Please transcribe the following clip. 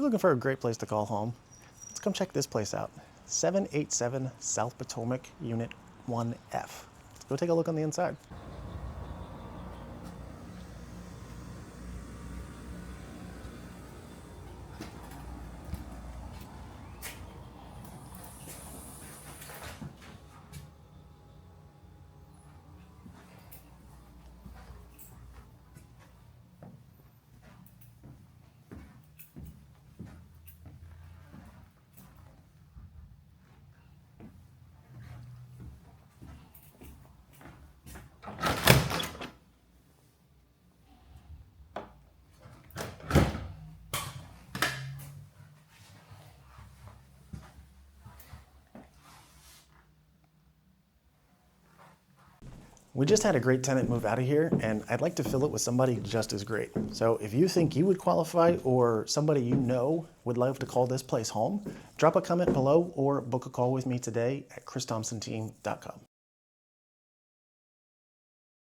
looking for a great place to call home? Let's come check this place out. 787 South Potomac, Unit 1F. Let's go take a look on the inside. We just had a great tenant move out of here, and I'd like to fill it with somebody just as great. So if you think you would qualify or somebody you know would love to call this place home, drop a comment below or book a call with me today at christhompsonteam.com.